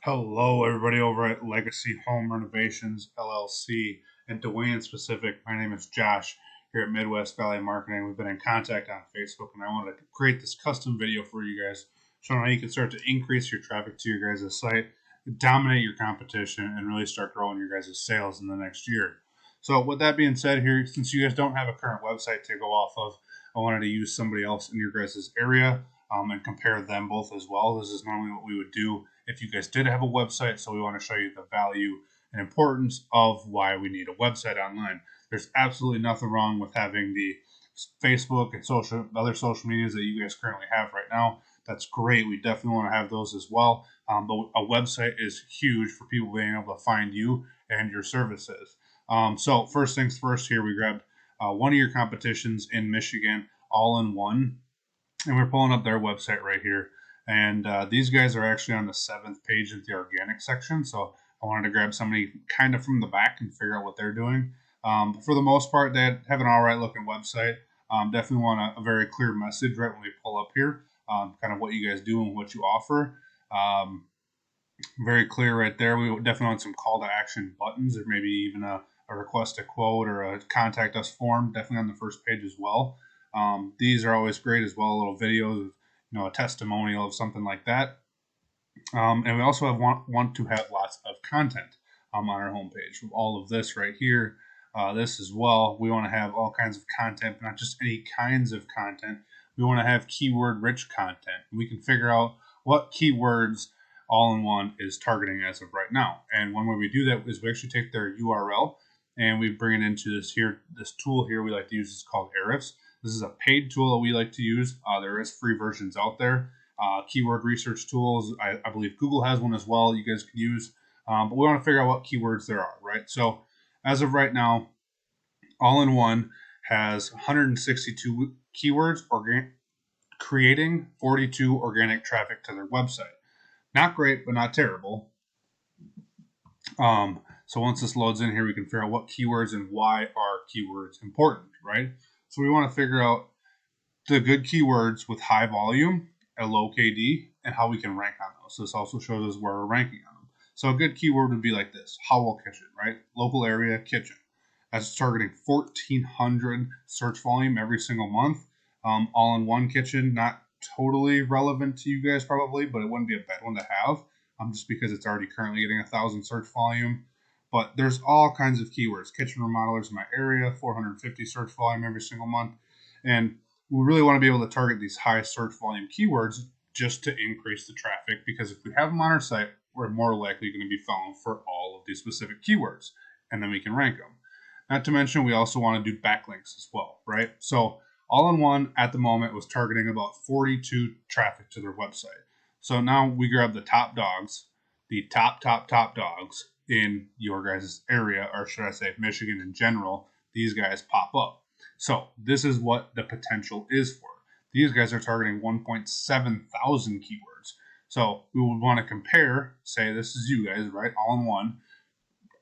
Hello, everybody over at Legacy Home Renovations LLC and Dwayne specific. My name is Josh here at Midwest Valley Marketing. We've been in contact on Facebook, and I wanted to create this custom video for you guys, showing how you can start to increase your traffic to your guys' site, dominate your competition, and really start growing your guys' sales in the next year. So, with that being said, here, since you guys don't have a current website to go off of, I wanted to use somebody else in your guys' area and compare them both as well. This is normally what we would do if you guys did have a website. So we want to show you the value and importance of why we need a website online. There's absolutely nothing wrong with having the Facebook and other social medias that you guys currently have right now. That's great. We definitely want to have those as well. But a website is huge for people being able to find you and your services. So first things first, here we grabbed one of your competitions in Michigan, all in one, and we're pulling up their website right here. And these guys are actually on the 7th page of the organic section. So I wanted to grab somebody kind of from the back and figure out what they're doing. But for the most part, they have an all right looking website. Definitely want a very clear message right when we pull up here, kind of what you guys do and what you offer. Very clear right there. We definitely want some call to action buttons, or maybe even a request a quote or a contact us form, definitely on the first page as well. These are always great as well, little videos of a testimonial of something like that. And we also want to have lots of content on our homepage. All of this right here, this as well. We want to have all kinds of content, but not just any kinds of content. We want to have keyword rich content. We can figure out what keywords all in one is targeting as of right now. And one way we do that is we actually take their URL and we bring it into this tool here we like to use. Is called Ahrefs. This is a paid tool that we like to use. There is free versions out there. Keyword research tools, I believe Google has one as well you guys can use. But we want to figure out what keywords there are, right? So as of right now, All-in-One has 162 keywords, creating 42 organic traffic to their website. Not great, but not terrible. So once this loads in here, we can figure out what keywords and why are keywords important, right? So we want to figure out the good keywords with high volume, a low KD, and how we can rank on those. So this also shows us where we're ranking on them. So a good keyword would be like this: Howell Kitchen, right? Local area kitchen. That's targeting 1,400 search volume every single month. All-in-one kitchen, not totally relevant to you guys probably, but it wouldn't be a bad one to have, just because it's already currently getting 1,000 search volume. But there's all kinds of keywords. Kitchen remodelers in my area, 450 search volume every single month. And we really want to be able to target these high search volume keywords just to increase the traffic, because if we have them on our site, we're more likely going to be found for all of these specific keywords, and then we can rank them. Not to mention, we also want to do backlinks as well, right? So All-in-one at the moment was targeting about 42 traffic to their website. So now we grab the top dogs, the top dogs in your guys' area, or should I say Michigan in general. These guys pop up. So this is what the potential is for. These guys are targeting 1.7 thousand keywords. So we would want to compare, say this is you guys, right? All-in-one.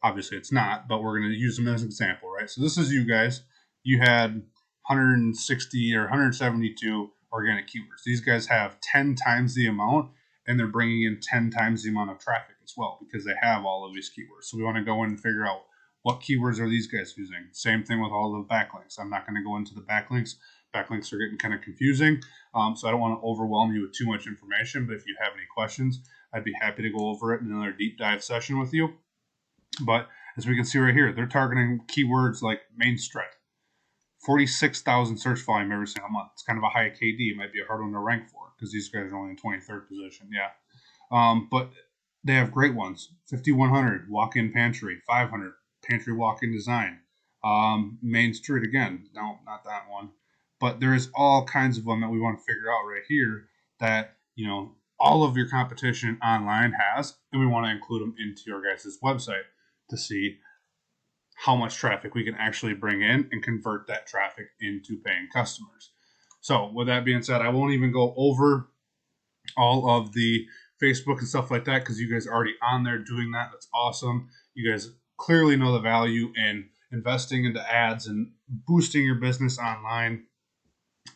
Obviously it's not, but we're going to use them as an example, right? So this is you guys. You had 160 or 172 organic keywords. These guys have 10 times the amount, and they're bringing in 10 times the amount of traffic as well, because they have all of these keywords. So we want to go in and figure out what keywords are these guys using. Same thing with all the backlinks. I'm not going to go into the backlinks. Backlinks are getting kind of confusing, so I don't want to overwhelm you with too much information. But if you have any questions, I'd be happy to go over it in another deep dive session with you. But as we can see right here, they're targeting keywords like Main Street. 46,000 search volume every single month. It's kind of a high KD. It might be a hard one to rank for, because these guys are only in 23rd position. Yeah. But they have great ones. 5,100 walk-in pantry, 500 pantry walk-in design. Main Street again. No, not that one. But there is all kinds of them that we want to figure out right here that, all of your competition online has, and we want to include them into your guys' website to see how much traffic we can actually bring in and convert that traffic into paying customers. So with that being said, I won't even go over all of the Facebook and stuff like that, because you guys are already on there doing that. That's awesome. You guys clearly know the value in investing into ads and boosting your business online.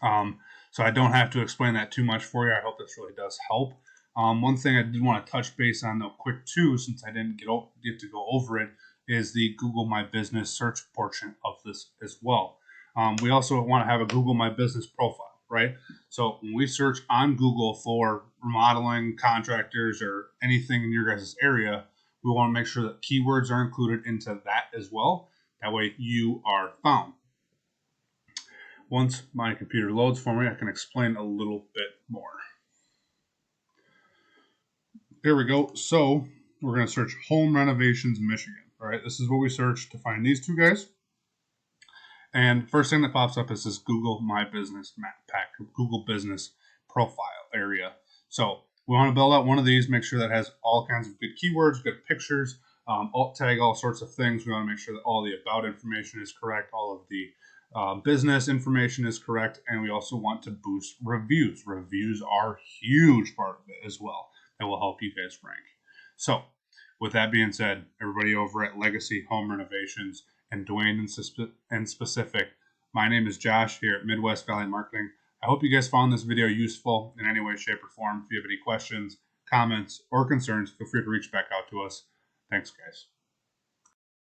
So I don't have to explain that too much for you. I hope this really does help. One thing I did want to touch base on though quick too, since I didn't get to go over it, is the Google My Business search portion of this as well. We also want to have a Google My Business profile, right? So when we search on Google for remodeling contractors or anything in your guys' area, we want to make sure that keywords are included into that as well. That way you are found. Once my computer loads for me, I can explain a little bit more. Here we go. So we're going to search home renovations, Michigan. All right, this is what we searched to find these two guys. And first thing that pops up is this Google My Business map pack, Google Business profile area. So we want to build out one of these, make sure that has all kinds of good keywords, good pictures, alt tag all sorts of things. We want to make sure that all the about information is correct, all of the business information is correct, and we also want to boost reviews. Reviews are a huge part of it as well. That will help you guys rank. So with that being said, everybody over at Legacy Home Renovations and Dwayne in specific, my name is Josh here at Midwest Valley Marketing. I hope you guys found this video useful in any way, shape, or form. If you have any questions, comments, or concerns, feel free to reach back out to us. Thanks, guys.